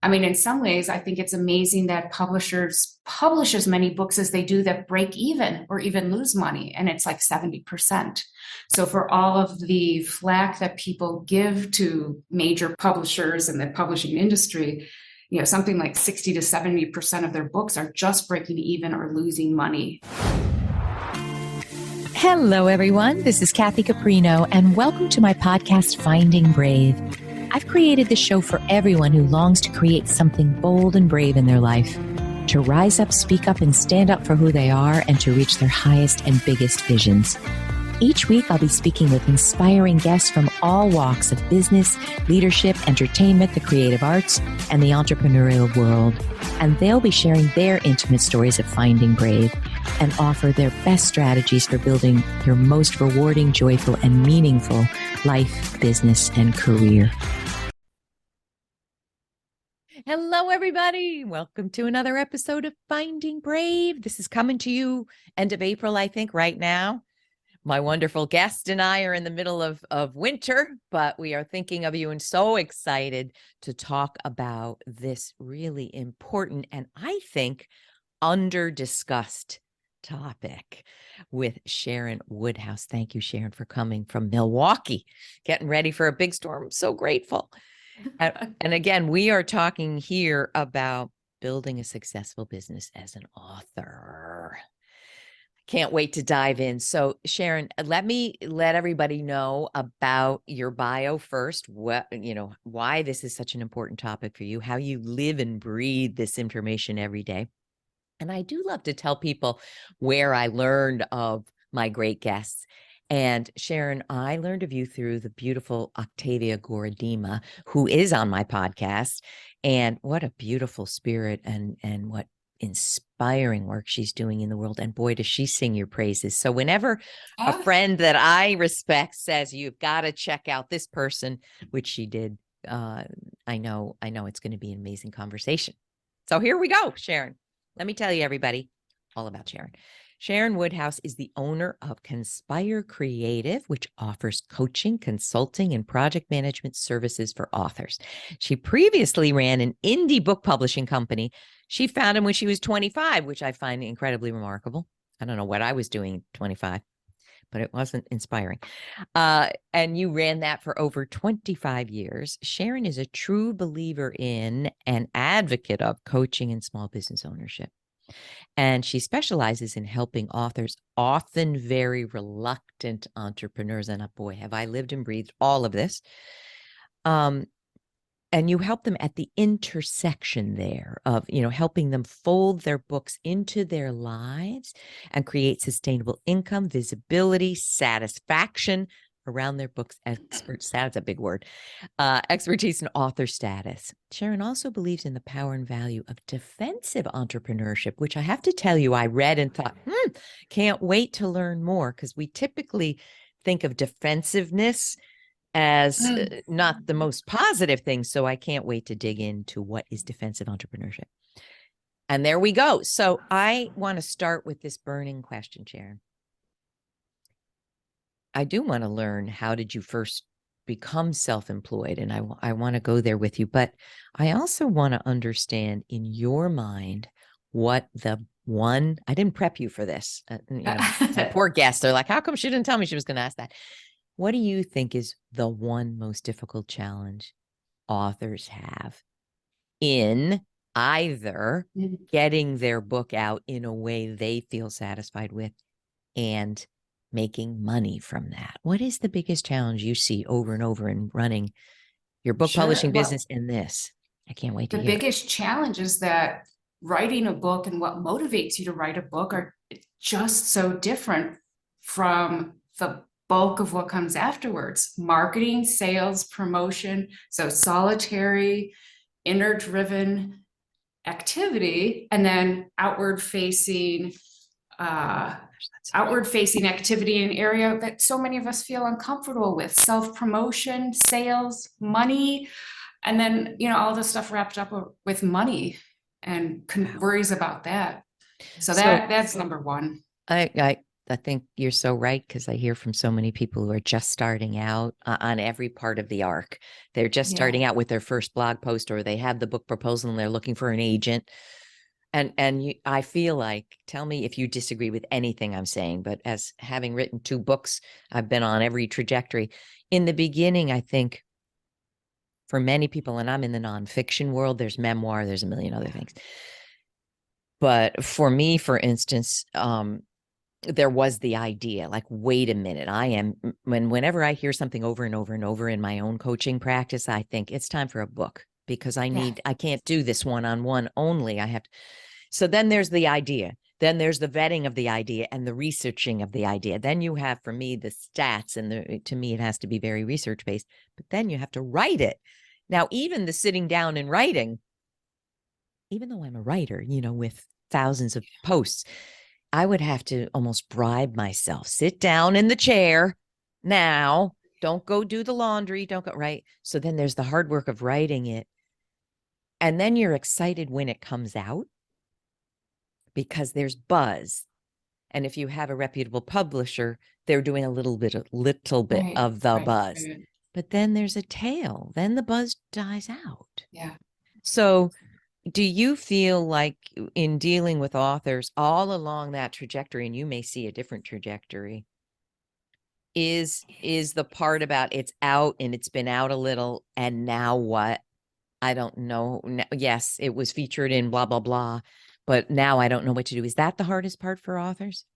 I mean, in some ways, I think it's amazing that publishers publish as many books as they do that break even or even lose money, and it's like 70%. So for all of the flack that people give to major publishers and the publishing industry, something like 60 to 70% of their books are just breaking even or losing money. Hello, everyone. This is Kathy Caprino, and welcome to my podcast, Finding Brave. I've created this show for everyone who longs to create something bold and brave in their life, to rise up, speak up, and stand up for who they are, and to reach their highest and biggest visions. Each week, I'll be speaking with inspiring guests from all walks of business, leadership, entertainment, the creative arts, and the entrepreneurial world. And they'll be sharing their intimate stories of finding brave and offer their best strategies for building your most rewarding, joyful, and meaningful life, business, and career. Hello, everybody. Welcome to another episode of Finding Brave. This is coming to you end of April, I think, right now. My wonderful guest and I are in the middle of winter, but we are thinking of you and so excited to talk about this really important and I think under-discussed topic with Sharon Woodhouse. Thank you, Sharon, for coming from Milwaukee, getting ready for a big storm. I'm so grateful. And again, we are talking here about building a successful business as an author. Can't wait to dive in. So Sharon, let everybody know about your bio first, why this is such an important topic for you, how you live and breathe this information every day. And I do love to tell people where I learned of my great guests. And Sharon, I learned of you through the beautiful Octavia Gorodima, who is on my podcast. And what a beautiful spirit and what inspiring work she's doing in the world. And boy, does she sing your praises. So whenever a friend that I respect says, you've got to check out this person, which she did, I know it's going to be an amazing conversation. So here we go, Sharon. Let me tell you, everybody, all about Sharon. Sharon Woodhouse is the owner of Conspire Creative, which offers coaching, consulting, and project management services for authors. She previously ran an indie book publishing company. She founded when she was 25, which I find incredibly remarkable. I don't know what I was doing at 25, but it wasn't inspiring. And you ran that for over 25 years. Sharon is a true believer in and advocate of coaching and small business ownership. And she specializes in helping authors, often very reluctant entrepreneurs. And boy, have I lived and breathed all of this. And you help them at the intersection there of, helping them fold their books into their lives and create sustainable income, visibility, satisfaction around their books. That's a big word. Expertise and author status. Sharon also believes in the power and value of defensive entrepreneurship, which I have to tell you, I read and thought, can't wait to learn more, because we typically think of defensiveness as not the most positive thing. So I can't wait to dig into what is defensive entrepreneurship. And there we go. So I want to start with this burning question, Sharon. I do want to learn, how did you first become self-employed? And I want to go there with you, but I also want to understand in your mind what I didn't prep you for this. My poor guests, they're like, how come she didn't tell me she was going to ask that? What do you think is the one most difficult challenge authors have in either getting their book out in a way they feel satisfied with and making money from that? What is the biggest challenge you see over and over in running your book publishing business in this? I can't wait to hear. The biggest challenge is that writing a book and what motivates you to write a book are just so different from the bulk of what comes afterwards. Marketing, sales, promotion. So solitary, inner-driven activity, and then outward-facing activity in an area that so many of us feel uncomfortable with: self-promotion, sales, money, and then all the stuff wrapped up with money and worries about that. So that's number one. I I think you're so right, because I hear from so many people who are just starting out on every part of the arc. They're just Yeah. starting out with their first blog post, or they have the book proposal and they're looking for an agent. And I feel like, tell me if you disagree with anything I'm saying, but as having written 2 books, I've been on every trajectory. In the beginning, I think for many people, and I'm in the nonfiction world, there's memoir, there's a million other things. But for me, for instance, there was the idea, like, wait a minute, whenever I hear something over and over and over in my own coaching practice, I think it's time for a book, because I Yeah. can't do this one-on-one only. So then there's the idea. Then there's the vetting of the idea and the researching of the idea. Then you have, for me, the stats, and to me, it has to be very research-based, but then you have to write it. Now, even the sitting down and writing, even though I'm a writer, with thousands of posts, I would have to almost bribe myself. Sit down in the chair now. Don't go do the laundry. Don't go, right? So then there's the hard work of writing it. And then you're excited when it comes out, because there's buzz. And if you have a reputable publisher, they're doing a little bit of Right. the Right. buzz. Right. But then there's a tail. Then the buzz dies out. Yeah. So do you feel like, in dealing with authors all along that trajectory, and you may see a different trajectory, is the part about it's out and it's been out a little, and now what? I don't know. Yes, it was featured in blah, blah, blah, but now I don't know what to do. Is that the hardest part for authors?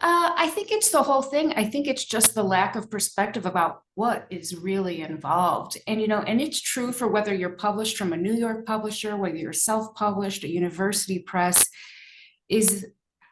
I think it's the whole thing. I think it's just the lack of perspective about what is really involved. And, and it's true for whether you're published from a New York publisher, whether you're self-published, a university press, is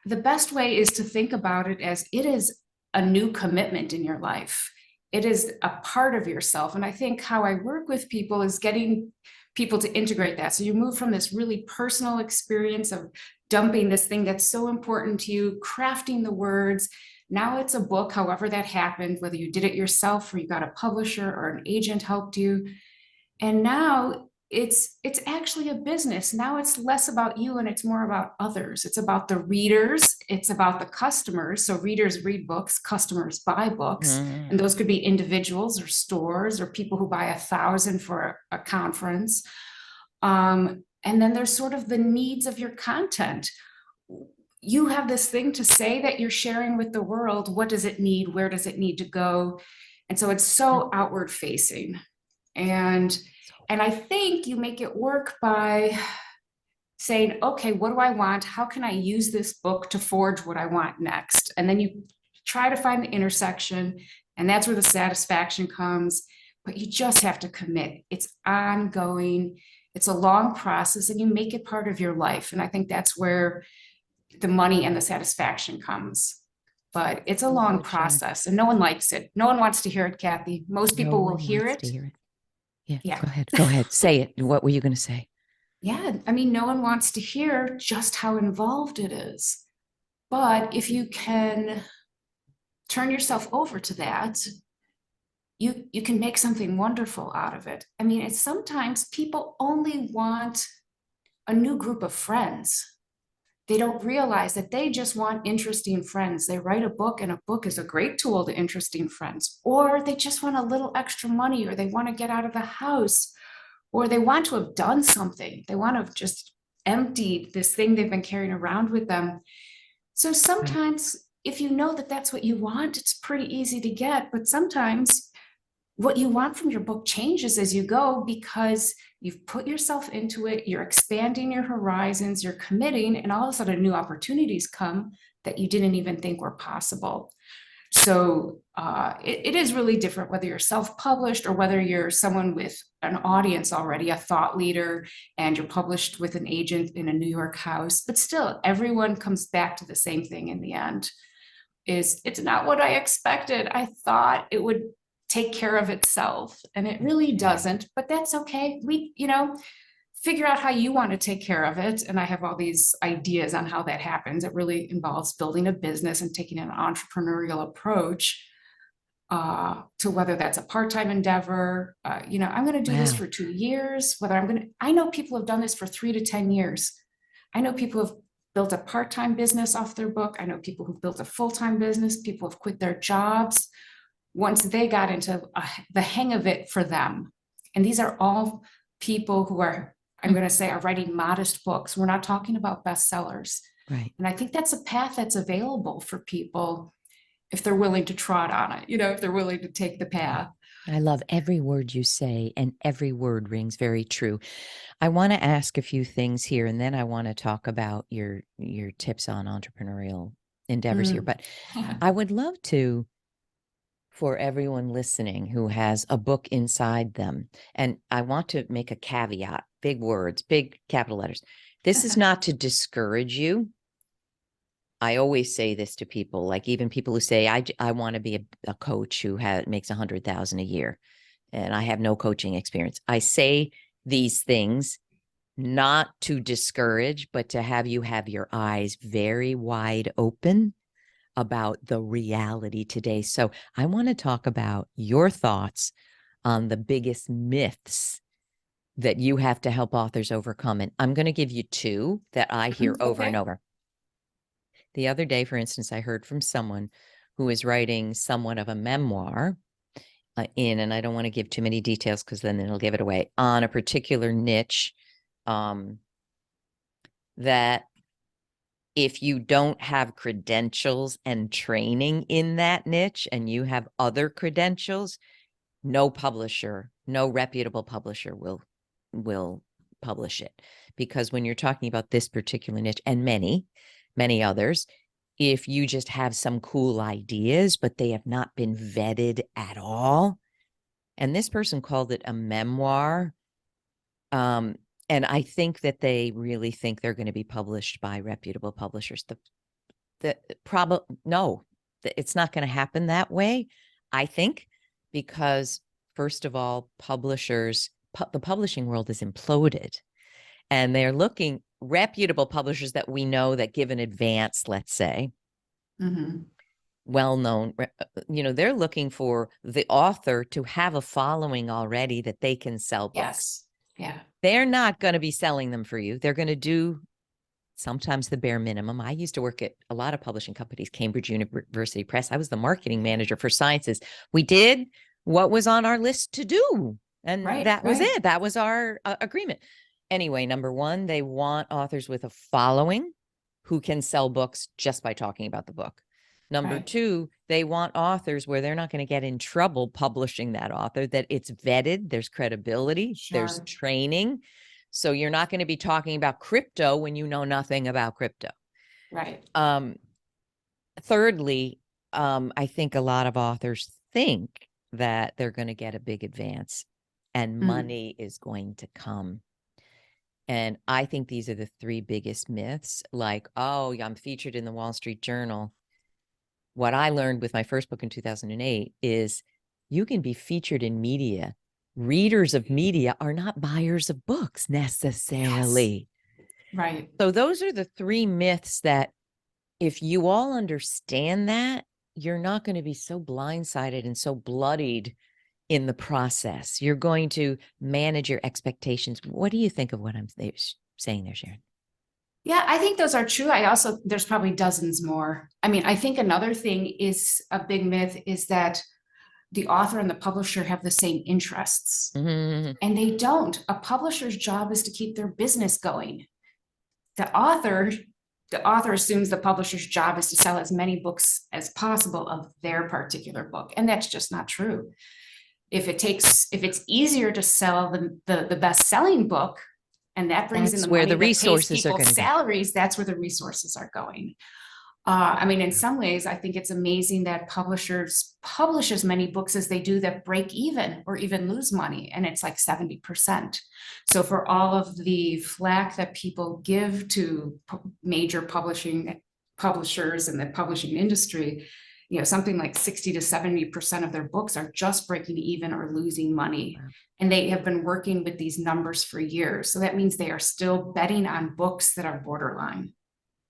the best way is to think about it as it is a new commitment in your life. It is a part of yourself. And I think how I work with people is getting people to integrate that. So you move from this really personal experience of dumping this thing that's so important to you, crafting the words. Now it's a book, however that happened, whether you did it yourself or you got a publisher or an agent helped you. And now it's actually a business. Now it's less about you and it's more about others. It's about the readers, it's about the customers. So readers read books, customers buy books, and those could be individuals or stores or people who buy 1,000 for a conference. And then there's sort of the needs of your content. You have this thing to say that you're sharing with the world. What does it need? Where does it need to go? And so it's so outward facing. And I think you make it work by saying, okay, what do I want? How can I use this book to forge what I want next? And then you try to find the intersection, and that's where the satisfaction comes. But you just have to commit. It's ongoing. It's a long process, and you make it part of your life. And I think that's where the money and the satisfaction comes. But it's a long process, and no one likes it. No one wants to hear it, Kathy. Most people will hear it. Yeah, Yeah. Go ahead. Say it. What were you going to say? Yeah, I mean, no one wants to hear just how involved it is. But if you can turn yourself over to that, you can make something wonderful out of it. I mean, it's sometimes people only want a new group of friends. They don't realize that they just want interesting friends. They write a book, and a book is a great tool to interesting friends. Or they just want a little extra money, or they want to get out of the house, or they want to have done something. They want to have just emptied this thing they've been carrying around with them. So sometimes if you know that that's what you want, it's pretty easy to get. But sometimes what you want from your book changes as you go, because you've put yourself into it, you're expanding your horizons, you're committing, and all of a sudden new opportunities come that you didn't even think were possible. So it is really different whether you're self-published or whether you're someone with an audience already, a thought leader, and you're published with an agent in a New York house. But still, everyone comes back to the same thing in the end. It's not what I expected. I thought it would take care of itself, and it really doesn't, but that's okay. We, figure out how you want to take care of it. And I have all these ideas on how that happens. It really involves building a business and taking an entrepreneurial approach to whether that's a part-time endeavor. I'm going to do this for 2 years, I know people have done this for 3 to 10 years. I know people have built a part-time business off their book. I know people who built a full-time business, people have quit their jobs once they got into the hang of it for them. And these are all people who are, I'm going to say, are writing modest books. We're not talking about bestsellers. Right. And I think that's a path that's available for people if they're willing to trot on it, if they're willing to take the path. I love every word you say, and every word rings very true. I want to ask a few things here, and then I want to talk about your tips on entrepreneurial endeavors here. But I would love to, for everyone listening who has a book inside them, and I want to make a caveat, big words, big capital letters. This is not to discourage you. I always say this to people, like even people who say, I want to be a coach who makes 100,000 a year and I have no coaching experience. I say these things not to discourage, but to have you have your eyes very wide open about the reality today. So I want to talk about your thoughts on the biggest myths that you have to help authors overcome. And I'm going to give you two that I hear over and over. The other day, for instance, I heard from someone who is writing somewhat of a memoir and I don't want to give too many details because then it'll give it away, on a particular niche that if you don't have credentials and training in that niche and you have other credentials, no publisher, no reputable publisher will publish it. Because when you're talking about this particular niche and many others, if you just have some cool ideas, but they have not been vetted at all. And this person called it a memoir. And I think that they really think they're going to be published by reputable publishers. No, it's not going to happen that way, I think, because first of all, the publishing world is imploded. And they're looking, reputable publishers that we know that give an advance, let's say, well-known, they're looking for the author to have a following already that they can sell books. Yes. Yeah. They're not going to be selling them for you. They're going to do sometimes the bare minimum. I used to work at a lot of publishing companies, Cambridge University Press. I was the marketing manager for Sciences. We did what was on our list to do. And that was it. That was our agreement. Anyway, number one, they want authors with a following who can sell books just by talking about the book. Number two, they want authors where they're not going to get in trouble publishing that author, that it's vetted, there's credibility, there's training. So you're not going to be talking about crypto when you know nothing about crypto. Right. Thirdly, I think a lot of authors think that they're going to get a big advance and money is going to come. And I think these are the three biggest myths, like, oh, I'm featured in the Wall Street Journal. What I learned with my first book in 2008 is you can be featured in media. Readers of media are not buyers of books necessarily. Yes. Right. So those are the three myths that if you all understand that, you're not going to be so blindsided and so bloodied in the process. You're going to manage your expectations. What do you think of what I'm saying there, Sharon? Yeah, I think those are true. There's probably dozens more. I mean, I think another thing is a big myth is that the author and the publisher have the same interests. And they don't. A publisher's job is to keep their business going. The author assumes the publisher's job is to sell as many books as possible of their particular book. And that's just not true. If it's easier to sell the best-selling book, and that brings in the money that pays people's salaries, that's where the resources are going. I mean, in some ways, I think it's amazing that publishers publish as many books as they do that break even or even lose money, and it's like 70%. So for all of the flack that people give to major publishers and the publishing industry, something like 60 to 70% of their books are just breaking even or losing money. Wow. And they have been working with these numbers for years. So that means they are still betting on books that are borderline.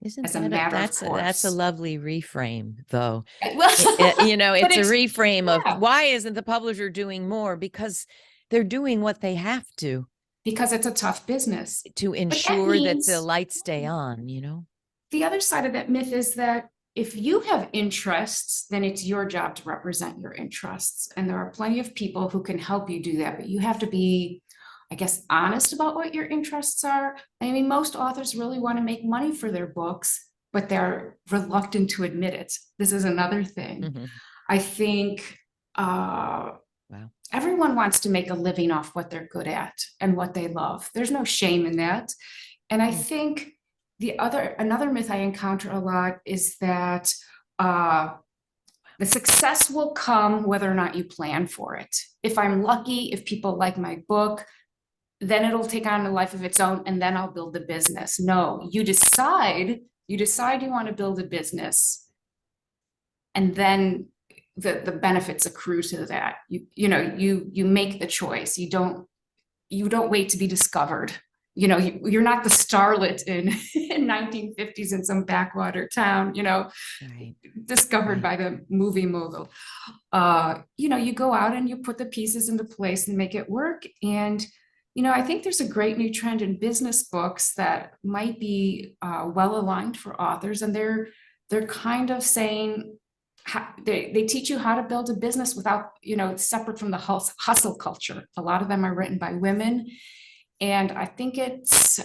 That's a lovely reframe, though. It's a reframe of why isn't the publisher doing more? Because they're doing what they have to. Because it's a tough business. To ensure that the lights stay on, the other side of that myth is that if you have interests, then it's your job to represent your interests. And there are plenty of people who can help you do that, but you have to be, I guess, honest about what your interests are. I mean, most authors really want to make money for their books, but they're reluctant to admit it. This is another thing. Mm-hmm. I think Wow. everyone wants to make a living off what they're good at and what they love. There's no shame in that. And I think another myth I encounter a lot is that the success will come whether or not you plan for it. If I'm lucky, if people like my book, then it'll take on a life of its own, and then I'll build the business. No, you decide you want to build a business, and then the benefits accrue to that. You make the choice. You don't wait to be discovered. You're not the starlet in 1950s in some backwater town, Right. discovered by the movie mogul. You go out and you put the pieces into place and make it work. And I think there's a great new trend in business books that might be well aligned for authors, and they're kind of saying they teach you how to build a business without, separate from the hustle culture. A lot of them are written by women, and I think it's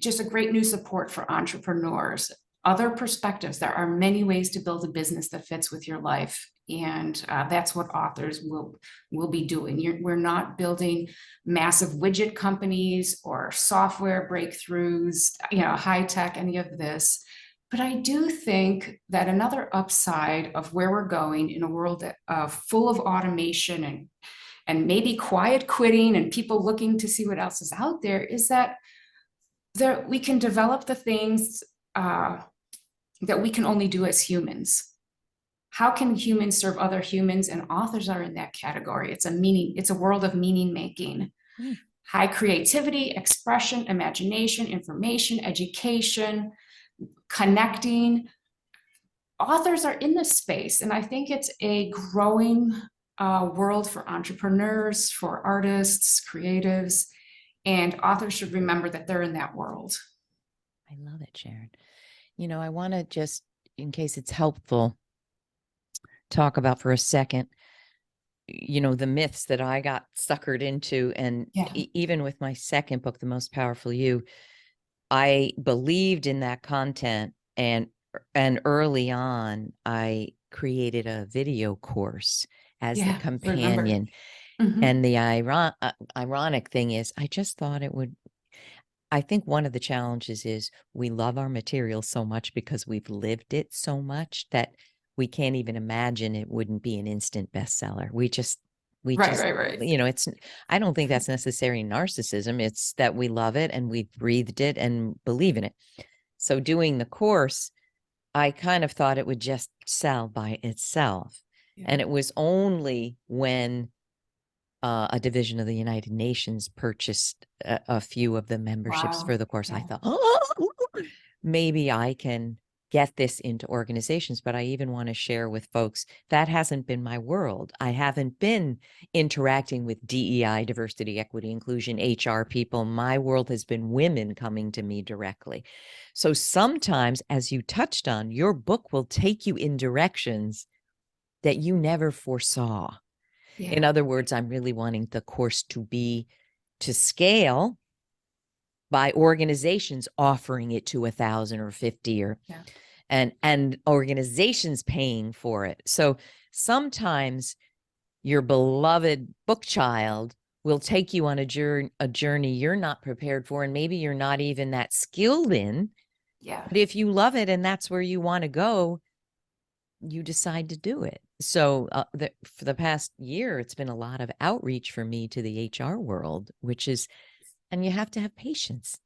just a great new support for entrepreneurs. Other perspectives. There are many ways to build a business that fits with your life. And that's what authors will be doing. We're not building massive widget companies or software breakthroughs, high tech, any of this. But I do think that another upside of where we're going in a world that full of automation and maybe quiet quitting and people looking to see what else is out there is that we can develop the things that we can only do as humans. How can humans serve other humans? And authors are in that category. It's a world of meaning making. High creativity, expression, imagination, information, education, connecting. Authors are in this space, and I think it's a growing world for entrepreneurs, for artists, creatives, and authors should remember that they're in that world. I love it, Sharon. I want to just, in case it's helpful, talk about for a second, the myths that I got suckered into. And even with my second book, The Most Powerful You, I believed in that content. And early on, I created a video course as the companion. And the ironic thing is, I just thought I think one of the challenges is we love our material so much because we've lived it so much that we can't even imagine it wouldn't be an instant bestseller. Right. I don't think that's necessarily narcissism. It's that we love it and we've breathed it and believe in it. So doing the course, I kind of thought it would just sell by itself. And it was only when a division of the United Nations purchased a few of the memberships for the course, I thought, maybe I can get this into organizations. But I even want to share with folks that hasn't been my world. I haven't been interacting with DEI, diversity, equity, inclusion, HR people. My world has been women coming to me directly. So sometimes, as you touched on, your book will take you in directions that you never foresaw. In other words, I'm really wanting the course to scale by organizations offering it to 1,000 or 50 and organizations paying for it. So sometimes your beloved book child will take you on a journey you're not prepared for, and maybe you're not even that skilled in. But if you love it and that's where you want to go, you decide to do it. So for the past year, it's been a lot of outreach for me to the HR world, and you have to have patience.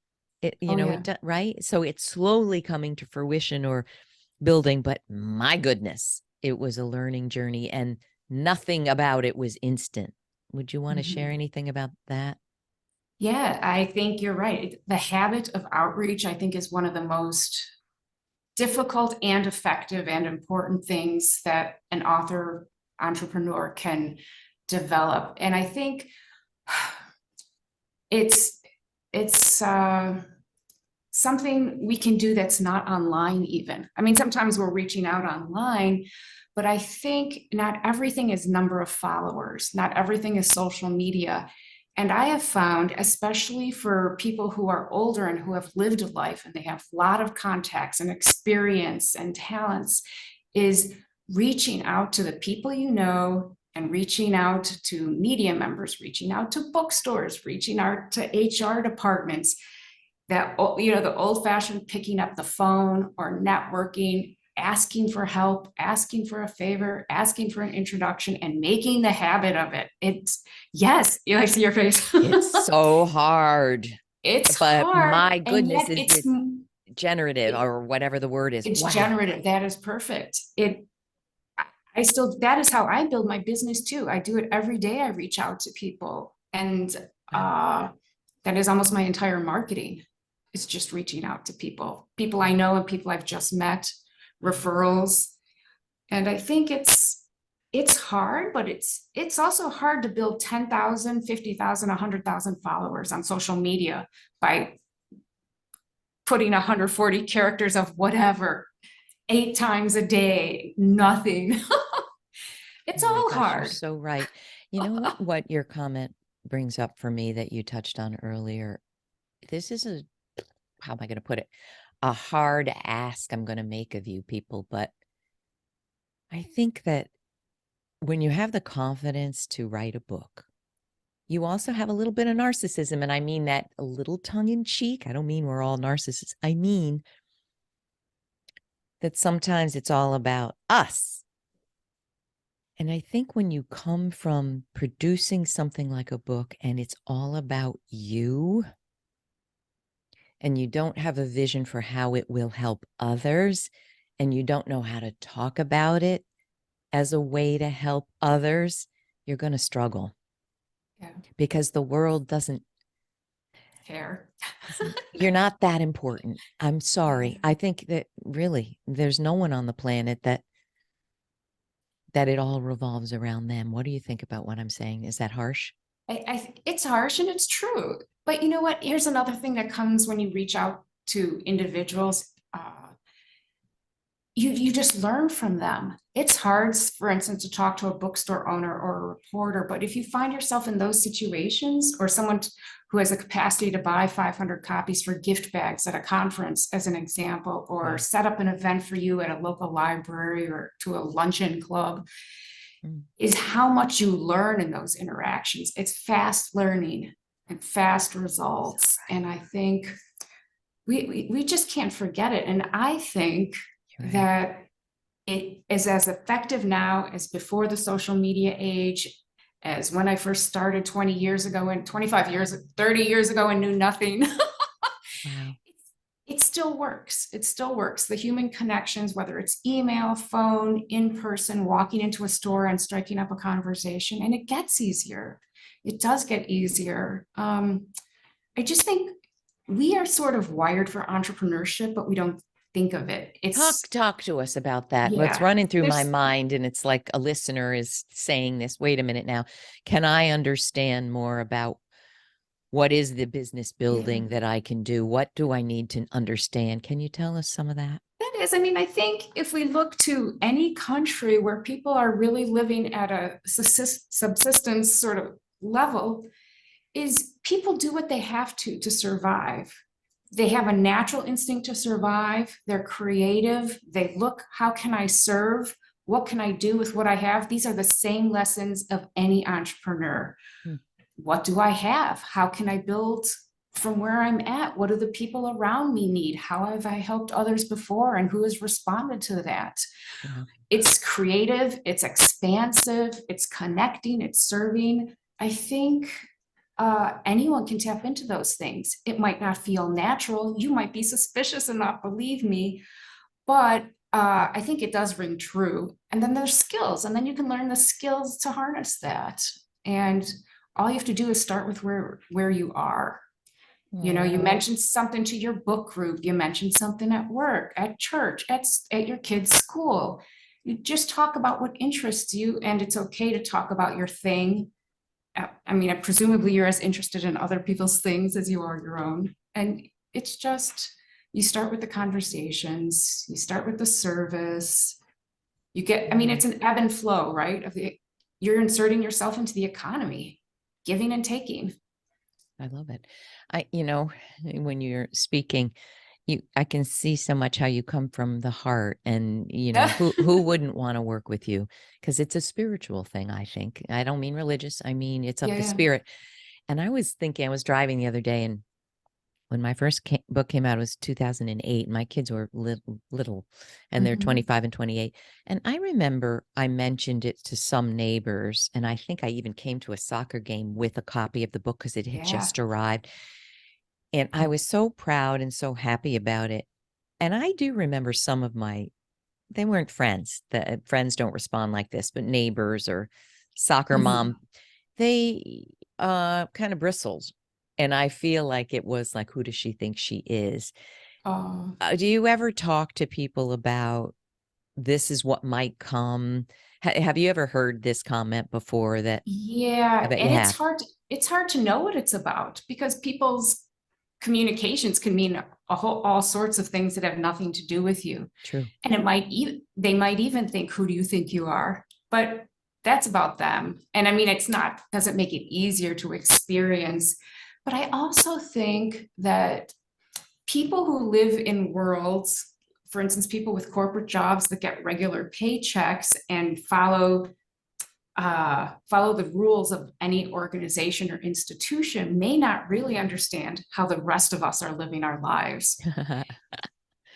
Right? So it's slowly coming to fruition or building, but my goodness, it was a learning journey and nothing about it was instant. Would you want to share anything about that? Yeah, I think you're right. The habit of outreach, I think, is one of the most difficult and effective and important things that an entrepreneur can develop. And I think something we can do that's not online even. I mean, sometimes we're reaching out online, but I think not everything is number of followers, not everything is social media. And I have found, especially for people who are older and who have lived a life and they have a lot of contacts and experience and talents, is reaching out to the people you know and reaching out to media members, reaching out to bookstores, reaching out to HR departments, that, you know, the old fashioned picking up the phone or networking, asking for help, asking for a favor, asking for an introduction, and making the habit of it. It's, yes, I see your face. It's so hard. It's But hard, my and goodness, yet is it generative or whatever the word is? it's Wow. generative. That is perfect. I still, that is how I build my business too. I do it every day. I reach out to people, and that is almost my entire marketing. It's just reaching out to people I know and people I've just met, referrals. And I think it's hard, but it's also hard to build 10,000, 50,000, 100,000 followers on social media by putting 140 characters of whatever 8 times a day, nothing. It's Oh my all gosh, you're hard. so right. You know what your comment brings up for me that you touched on earlier? This is how am I going to put it? A hard ask I'm going to make of you people. But I think that when you have the confidence to write a book, you also have a little bit of narcissism. And I mean that a little tongue in cheek. I don't mean we're all narcissists. I mean that sometimes it's all about us. And I think when you come from producing something like a book and it's all about you, and you don't have a vision for how it will help others, and you don't know how to talk about it as a way to help others, you're going to struggle. Yeah. Because the world doesn't Care. You're not that important. I'm sorry. I think that really there's no one on the planet that it all revolves around them. What do you think about what I'm saying? Is that harsh? It's harsh and it's true. But you know what? Here's another thing that comes when you reach out to individuals. You just learn from them. It's hard, for instance, to talk to a bookstore owner or a reporter, but if you find yourself in those situations, or someone who has a capacity to buy 500 copies for gift bags at a conference, as an example, or set up an event for you at a local library or to a luncheon club, is how much you learn in those interactions. It's fast learning and fast results. And I think we just can't forget it. And I think that it is as effective now as before the social media age, as when I first started 20 years ago and 25 years, 30 years ago and knew nothing. Wow. It still works. It still works. The human connections, whether it's email, phone, in person, walking into a store and striking up a conversation, and it gets easier. It does get easier. I just think we are sort of wired for entrepreneurship, but we don't think of it. Talk to us about that. Yeah, What's running through my mind, and it's like a listener is saying this, wait a minute now, can I understand more about what is the business building that I can do? What do I need to understand? Can you tell us some of that? That is, I mean, I think if we look to any country where people are really living at a subsistence sort of level, is people do what they have to survive. They have a natural instinct to survive. They're creative. They look, how can I serve? What can I do with what I have? These are the same lessons of any entrepreneur. What do I have? How can I build from where I'm at? What do the people around me need? How have I helped others before, and who has responded to that? It's creative, it's expansive, it's connecting, it's serving. I think anyone can tap into those things. It might not feel natural. You might be suspicious and not believe me, but I think it does ring true. And then there's skills, and then you can learn the skills to harness that. And all you have to do is start with where you are. You know, you mentioned something to your book group, you mentioned something at work, at church, at your kids' school. You just talk about what interests you, and it's okay to talk about your thing. I mean, presumably you're as interested in other people's things as you are your own. And it's just, You start with the conversations, you start with the service, you get, I mean, it's an ebb and flow, right? You're inserting yourself into the economy, giving and taking. I love it. When you're speaking, I can see so much how you come from the heart, and who wouldn't want to work with you, because it's a spiritual thing. I think, I don't mean religious, I mean it's of the Yeah. spirit. And I was thinking, I was driving the other day, and when my first book came out, it was 2008. My kids were little, and they're 25 and 28. And I remember I mentioned it to some neighbors, and I think I even came to a soccer game with a copy of the book because it had just arrived. And I was so proud and so happy about it. And I do remember some of they weren't friends. The friends don't respond like this, but neighbors or soccer mom, they kind of bristled. And I feel like it was like, who does she think she is? Do you ever talk to people about this is what might come? Have you ever heard this comment before? That I bet you And have. it's hard to know what it's about, because people's communications can mean all sorts of things that have nothing to do with you. True. And they might even think, who do you think you are? But that's about them. And I mean, doesn't make it easier to experience. But I also think that people who live in worlds, for instance, people with corporate jobs that get regular paychecks and follow the rules of any organization or institution, may not really understand how the rest of us are living our lives.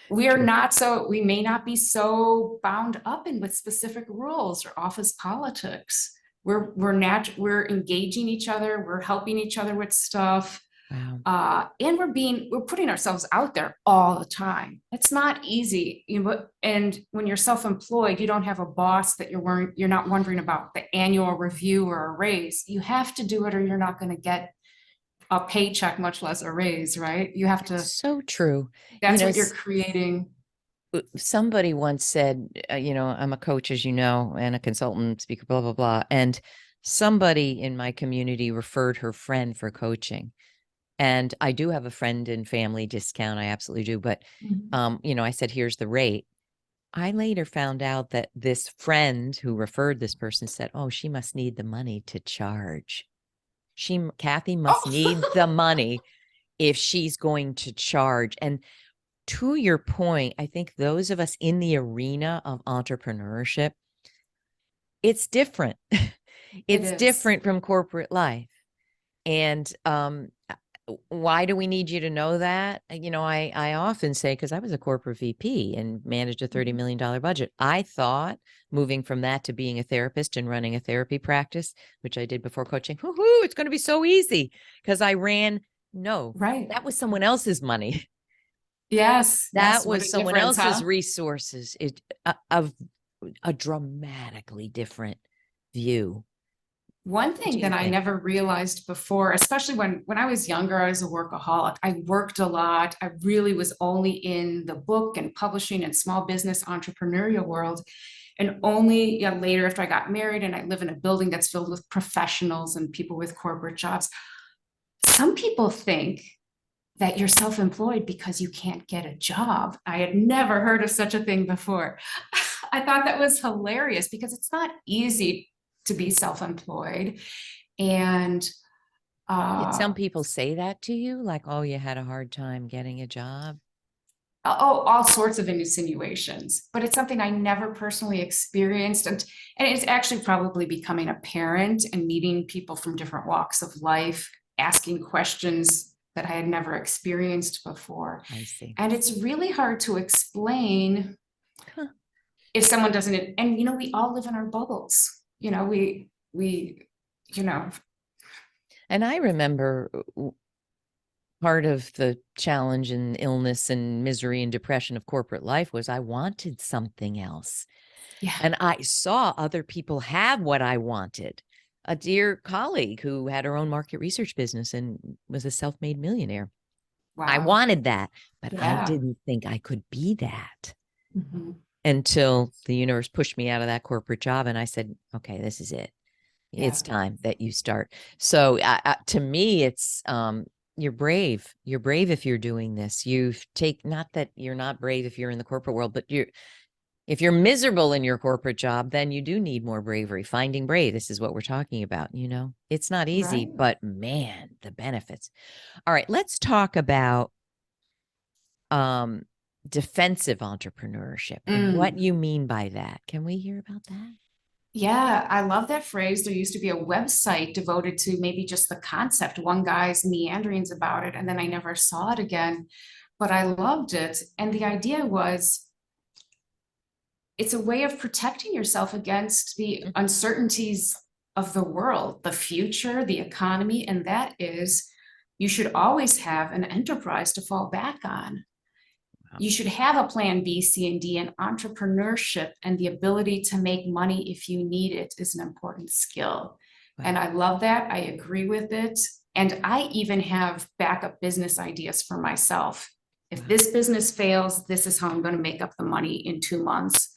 We may not be so bound up in with specific rules or office politics. We're engaging each other, we're helping each other with stuff. Wow. And we're putting ourselves out there all the time. It's not easy, and when you're self-employed, you don't have a boss that you're not wondering about the annual review or a raise. You have to do it, or you're not going to get a paycheck, much less a raise, right? You have to. So true. That's what you're creating. Somebody once said, I'm a coach, as you know, and a consultant, speaker, blah, blah, blah. And somebody in my community referred her friend for coaching. And I do have a friend and family discount. I absolutely do. But, I said, here's the rate. I later found out that this friend who referred this person said, oh, she must need the money to charge. Kathy must need the money if she's going to charge. And to your point, I think those of us in the arena of entrepreneurship, it's different. It's different from corporate life. And why do we need you to know that? I often say, because I was a corporate VP and managed a $30 million budget. I thought moving from that to being a therapist and running a therapy practice, which I did before coaching, it's going to be so easy, because I ran. No, right. That was someone else's money. Yes. That was someone else's resources. Of a dramatically different view. One thing that I never realized before, especially when I was younger, I was a workaholic. I worked a lot. I really was only in the book and publishing and small business entrepreneurial world. And only later, after I got married and I live in a building that's filled with professionals and people with corporate jobs, some people think that you're self-employed because you can't get a job. I had never heard of such a thing before. I thought that was hilarious, because it's not easy to be self-employed. And some people say that to you, like, oh, you had a hard time getting a job. All sorts of insinuations, but it's something I never personally experienced. And it's actually probably becoming apparent and meeting people from different walks of life, asking questions that I had never experienced before. I see. And it's really hard to explain if someone doesn't, and we all live in our bubbles. We And I remember part of the challenge and illness and misery and depression of corporate life was I wanted something else. Yeah. And I saw other people have what I wanted. A dear colleague who had her own market research business and was a self-made millionaire. Wow. I wanted that, but I didn't think I could be that until the universe pushed me out of that corporate job. And I said, okay, this is it. It's time that you start. So to me, it's you're brave. You're brave if you're doing this. Not that you're not brave if you're in the corporate world, but if you're miserable in your corporate job, then you do need more bravery. Finding brave. This is what we're talking about. It's not easy, Right. but man, the benefits. All right, let's talk about defensive entrepreneurship and what you mean by that. Can we hear about that? Yeah, I love that phrase. There used to be a website devoted to maybe just the concept, one guy's meanderings about it, and then I never saw it again, but I loved it. And the idea was it's a way of protecting yourself against the uncertainties of the world, the future, the economy, and that is you should always have an enterprise to fall back on. You should have a plan B, C, and D, and entrepreneurship and the ability to make money if you need it is an important skill. Wow. And I love that. I agree with it. And I even have backup business ideas for myself. If this business fails, this is how I'm going to make up the money in 2 months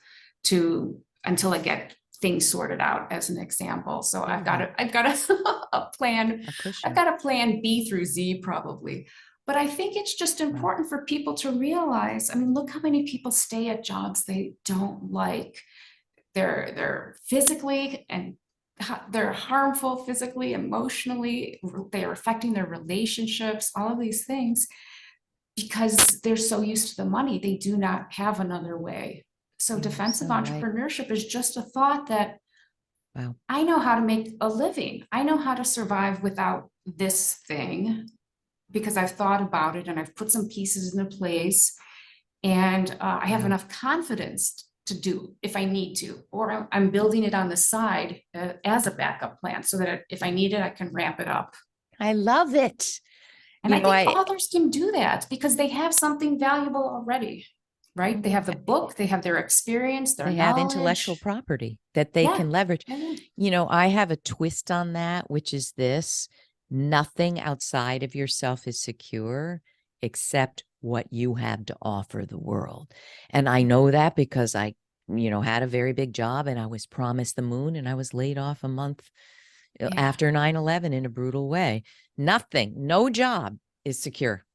until I get things sorted out, as an example. So I've got a plan. I've got a plan B through Z probably. But I think it's just important for people to realize, I mean, look how many people stay at jobs they don't like. They're physically and they're harmful physically, emotionally, they are affecting their relationships, all of these things, because they're so used to the money, they do not have another way. So defensive entrepreneurship is just a thought that I know how to make a living. I know how to survive without this thing, because I've thought about it and I've put some pieces into place, and I have enough confidence to do if I need to, or I'm building it on the side as a backup plan so that if I need it, I can ramp it up. I love it. And I think authors can do that because they have something valuable already, right? They have the book, they have their experience, they have intellectual property that they can leverage. I have a twist on that, which is this: nothing outside of yourself is secure except what you have to offer the world. And I know that because I, had a very big job and I was promised the moon and I was laid off a month after 9/11 in a brutal way. No job is secure.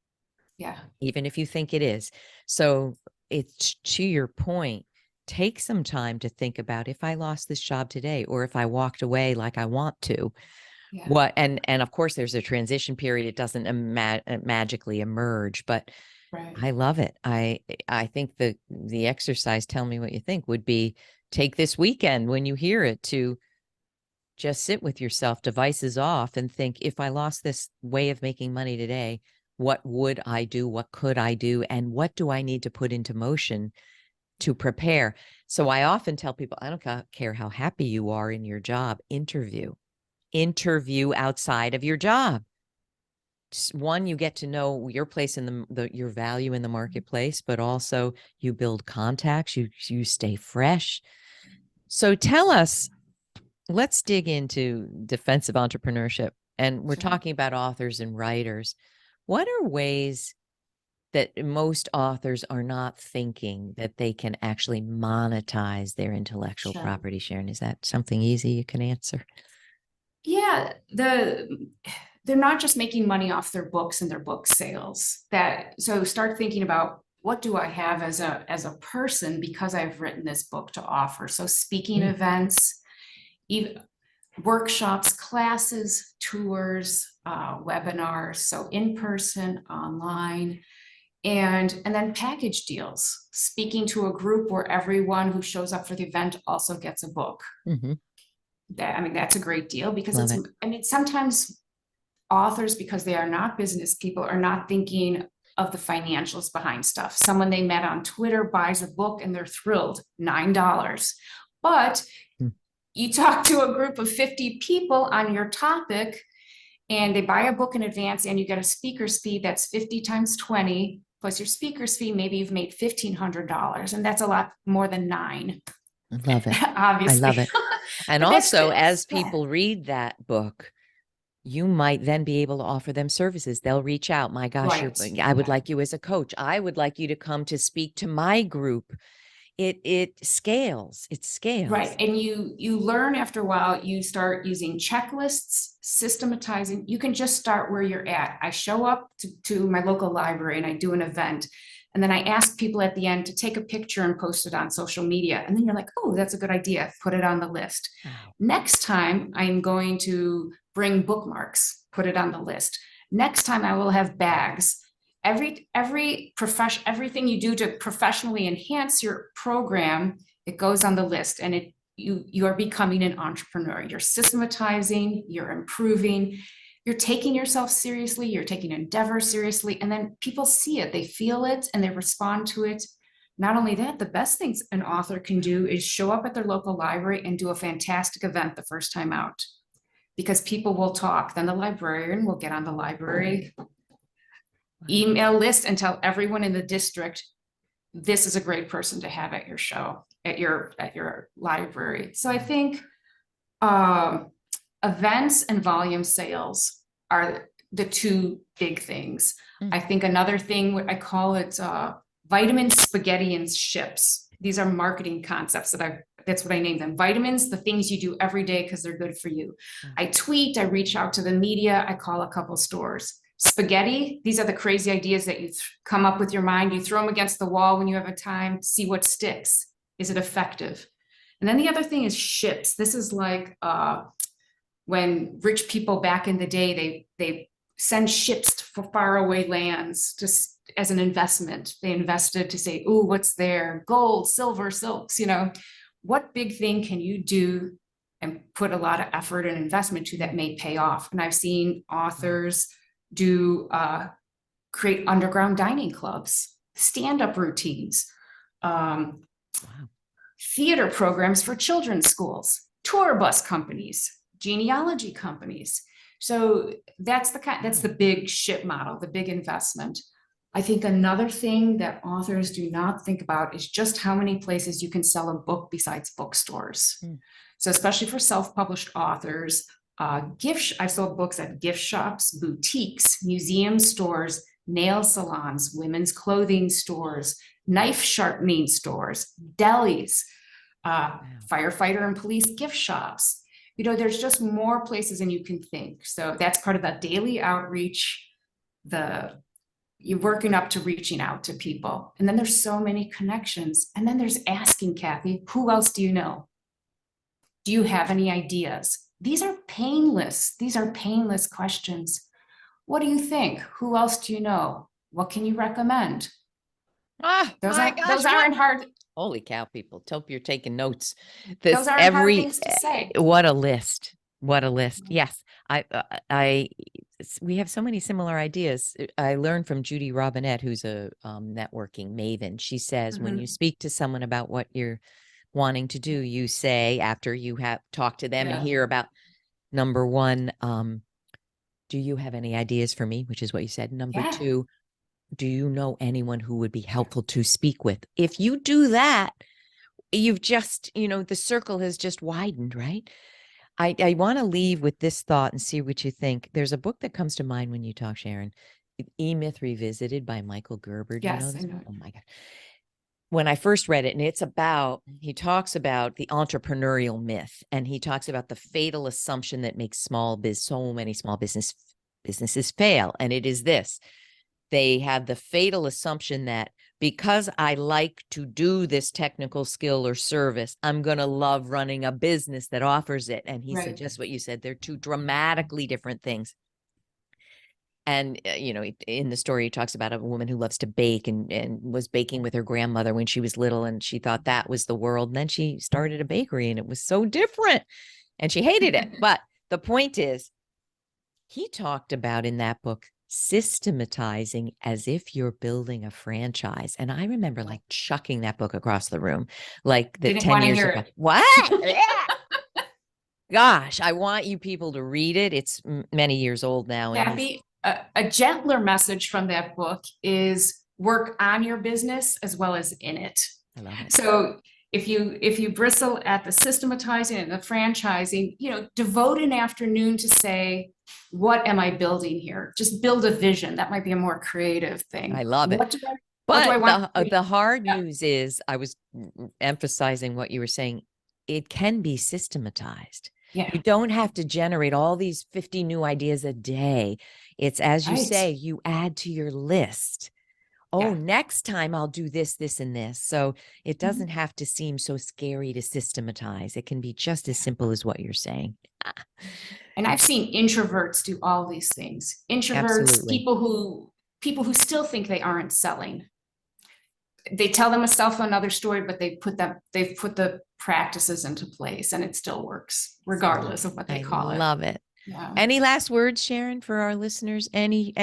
Yeah. Even if you think it is. So it's, to your point, take some time to think about, if I lost this job today, or if I walked away like I want to, what, and of course there's a transition period. It doesn't magically emerge, but I love it. I think the exercise, tell me what you think, would be take this weekend when you hear it to just sit with yourself, devices off, and think, if I lost this way of making money today, what would I do? What could I do? And what do I need to put into motion to prepare? So I often tell people, I don't care how happy you are in your job, interview outside of your job. One, you get to know your place in your value in the marketplace, but also you build contacts, you stay fresh. So tell us, let's dig into defensive entrepreneurship. And we're talking about authors and writers. What are ways that most authors are not thinking that they can actually monetize their intellectual property, Sharon? Is that something easy you can answer? Yeah, they're not just making money off their books and their book sales. So start thinking about, what do I have as a person because I've written this book to offer? So speaking events, even workshops, classes, tours, webinars, so in person, online, and then package deals, speaking to a group where everyone who shows up for the event also gets a book. That's a great deal, because sometimes authors, because they are not business people, are not thinking of the financials behind stuff. Someone they met on Twitter buys a book and they're thrilled, $9. But you talk to a group of 50 people on your topic and they buy a book in advance, and you get a speaker's fee that's 50 times 20 plus your speaker's fee. Maybe you've made $1,500, and that's a lot more than $9. I love it. Obviously. I love it. And also, as people read that book, you might then be able to offer them services. They'll reach out. My gosh, I would like you as a coach. I would like you to come to speak to my group it scales. It scales. Right. And you learn after a while, you start using checklists, systematizing. You can just start where you're at. I show up to my local library and I do an event. And then I ask people at the end to take a picture and post it on social media. And then you're like, oh, that's a good idea. Put it on the list. Wow. Next time I'm going to bring bookmarks, put it on the list. Next time I will have bags. Everything you do to professionally enhance your program, it goes on the list, and you are becoming an entrepreneur. You're systematizing, you're improving, you're taking yourself seriously, you're taking endeavor seriously, and then people see it, they feel it, and they respond to it. Not only that, the best things an author can do is show up at their local library and do a fantastic event the first time out, because people will talk. Then the librarian will get on the library email list and tell everyone in the district, this is a great person to have at your show, at your library. So I think events and volume sales are the two big things. I think another thing, what I call it, vitamins, spaghetti, and ships. These are marketing concepts that's what I name them. Vitamins, the things you do every day because they're good for you. I tweet, I reach out to the media, I call a couple stores. Spaghetti, these are the crazy ideas that you come up with your mind. You throw them against the wall when you have a time, see what sticks. Is it effective? And then the other thing is ships. This is like when rich people back in the day, they send ships for faraway lands just as an investment. They invested to say, ooh, what's there? Gold, silver, silks, what big thing can you do and put a lot of effort and investment to that may pay off? And I've seen authors create underground dining clubs, stand-up routines, theater programs for children's schools, tour bus companies, genealogy companies. So that's the big ship model, the big investment. I think another thing that authors do not think about is just how many places you can sell a book besides bookstores. So especially for self-published authors, I've sold books at gift shops, boutiques, museum stores, nail salons, women's clothing stores, knife sharpening stores, delis, firefighter and police gift shops. There's just more places than you can think. So that's part of that daily outreach, you're working up to reaching out to people. And then there's so many connections. And then there's asking, Kathy, who else do you know? Do you have any ideas? These are painless questions. What do you think? Who else do you know? What can you recommend? Those aren't hard. Holy cow, people. Hope you're taking notes. Those aren't hard things to say. What a list. What a list. Yes. We have so many similar ideas. I learned from Judy Robinette, who's a networking maven. She says, when you speak to someone about what you're wanting to do, you say, after you have talked to them and hear about, number one, do you have any ideas for me? Which is what you said. Number two, do you know anyone who would be helpful to speak with? If you do that, you've just, the circle has just widened, right? I want to leave with this thought and see what you think. There's a book that comes to mind when you talk, Sharon, E-Myth Revisited by Michael Gerber. Do you know this? I know. Oh my God. When I first read it, and he talks about the entrepreneurial myth, and he talks about the fatal assumption that makes so many small businesses fail. And it is this: they have the fatal assumption that because I like to do this technical skill or service, I'm going to love running a business that offers it. And he said just what you said. They're two dramatically different things. And, in the story, he talks about a woman who loves to bake and was baking with her grandmother when she was little, and she thought that was the world. And then she started a bakery and it was so different and she hated it. But the point is, he talked about in that book, systematizing as if you're building a franchise. And I remember like chucking that book across the room, like the 10 years ago. What? Gosh, I want you people to read it. It's many years old now. Kathy, a gentler message from that book is work on your business as well as in it. I love it. So if you bristle at the systematizing and the franchising, devote an afternoon to say, what am I building here? Just build a vision. That might be a more creative thing. I love it. What do I But want? the hard Yeah. news is, I was emphasizing what you were saying, it can be systematized. Yeah. You don't have to generate all these 50 new ideas a day. It's, as you Right. say, you add to your list. Oh, Yeah. next time I'll do this, this, and this. So it doesn't Mhm. have to seem so scary to systematize. It can be just as simple as what you're saying. And I've seen introverts do all these things. Introverts, Absolutely. people who still think they aren't selling. They tell themselves another story, but they've put the practices into place, and it still works, regardless of what they I call it. love it. Yeah. Any last words, Sharon, for our listeners? Any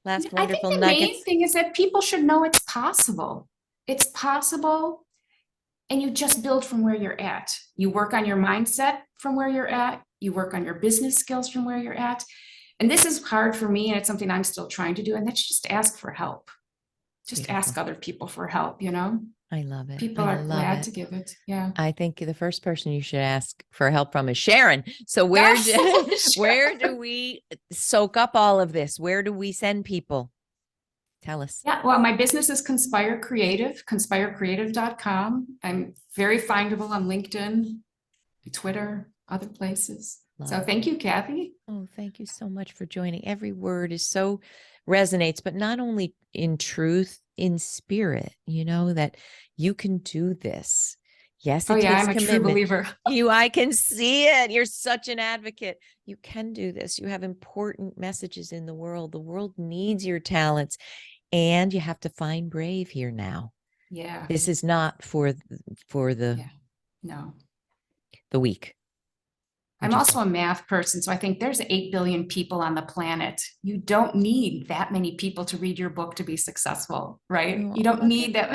last I think wonderful the main nuggets? thing is that people should know it's possible. It's possible, and you just build from where you're at. You work on your mindset from where you're at. You work on your business skills from where you're at. And this is hard for me, and it's something I'm still trying to do, and that's just ask for help. Just Beautiful. ask other people for help, you know? I love it. People I are love glad it. to give it. Yeah. I think the first person you should ask for help from is Sharon. So where do we soak up all of this? Where do we send people? Tell us. Yeah, well, my business is Conspire Creative, conspirecreative.com. I'm very findable on LinkedIn, Twitter, other places. So Love. thank you, Kathy. Oh, thank you so much for joining. Every word is so resonates, but not only in truth, in spirit, that you can do this. Yes, Oh it yeah, takes I'm a true commitment. believer. I can see it. You're such an advocate. You can do this. You have important messages in the world. The world needs your talents, and you have to find brave here now. Yeah. This is not for the No. the weak. I'm also a math person, so I think there's 8 billion people on the planet. You don't need that many people to read your book to be successful, right? Oh, You don't need that.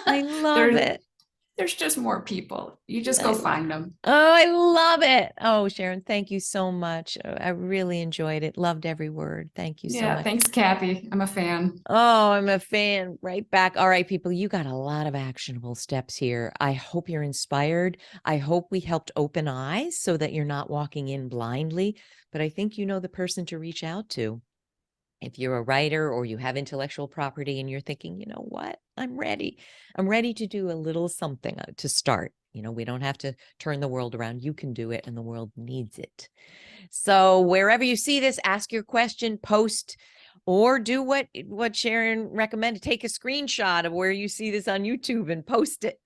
I love it. There's just more people. You just go find them. Oh, I love it. Oh, Sharon, thank you so much. I really enjoyed it. Loved every word. Thank you so Yeah, much. thanks, Kathy. I'm a fan. Oh, I'm a fan. Right back. All right, people, you got a lot of actionable steps here. I hope you're inspired. I hope we helped open eyes so that you're not walking in blindly. But I think you know the person to reach out to. If you're a writer or you have intellectual property and you're thinking, you know what, I'm ready to do a little something to start. We don't have to turn the world around. You can do it, and the world needs it. So wherever you see this, ask your question, post, or do what Sharon recommended. Take a screenshot of where you see this on YouTube and post it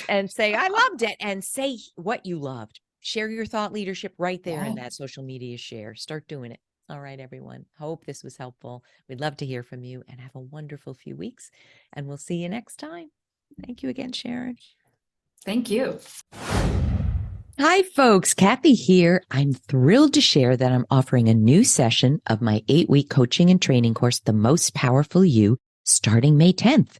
and say, I loved it, and say what you loved. Share your thought leadership right there in that social media share. Start doing it. All right, everyone. Hope this was helpful. We'd love to hear from you, and have a wonderful few weeks. And we'll see you next time. Thank you again, Sharon. Thank you. Hi, folks. Kathy here. I'm thrilled to share that I'm offering a new session of my 8-week coaching and training course, The Most Powerful You, starting May 10th.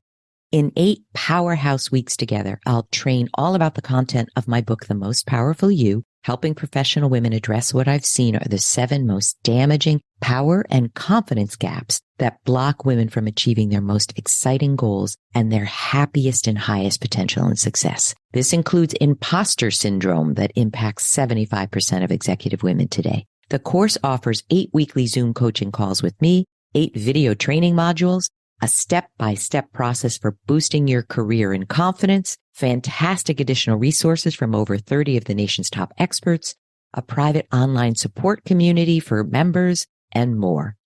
In 8 powerhouse weeks together, I'll train all about the content of my book, The Most Powerful You, helping professional women address what I've seen are the 7 most damaging power and confidence gaps that block women from achieving their most exciting goals and their happiest and highest potential and success. This includes imposter syndrome that impacts 75% of executive women today. The course offers 8 weekly Zoom coaching calls with me, 8 video training modules, a step-by-step process for boosting your career and confidence, fantastic additional resources from over 30 of the nation's top experts, a private online support community for members, and more.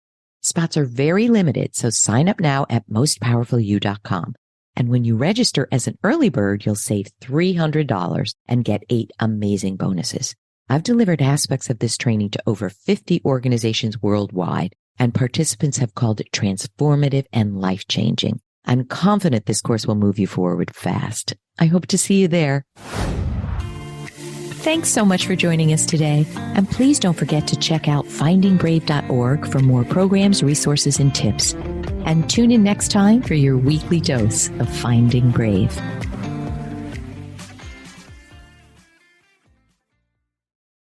Spots are very limited, so sign up now at mostpowerfulyou.com. And when you register as an early bird, you'll save $300 and get 8 amazing bonuses. I've delivered aspects of this training to over 50 organizations worldwide, and participants have called it transformative and life-changing. I'm confident this course will move you forward fast. I hope to see you there. Thanks so much for joining us today. And please don't forget to check out findingbrave.org for more programs, resources, and tips. And tune in next time for your weekly dose of Finding Brave.